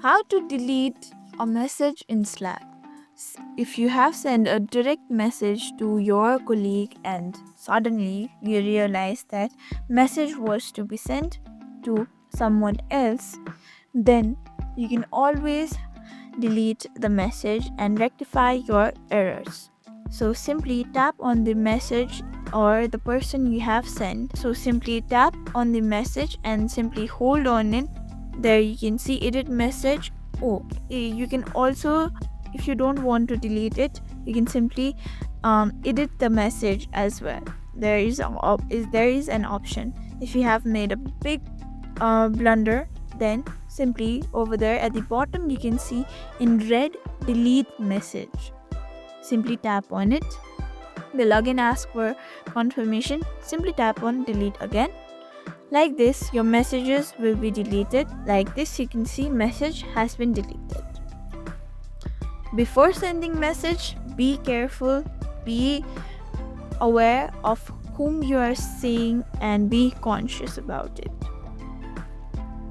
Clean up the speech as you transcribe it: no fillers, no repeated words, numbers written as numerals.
How to delete a message in Slack. If you have sent a direct message to your colleague and suddenly you realize that message was to be sent to someone else, then you can always delete the message and rectify your errors. So simply tap on the message or the person you have sent. So simply tap on the message and simply hold on it. There you can see edit message. Oh, you can also, if you don't want to delete it, you can simply edit the message as well. There is an option. If you have made a big blunder, then simply over there at the bottom you can see in red delete message. Simply tap on it. The login asks for confirmation. Simply tap on delete again. Like this, your messages will be deleted. Like this, you can see message has been deleted. Before sending message, be careful, be aware of whom you are seeing, and be conscious about it.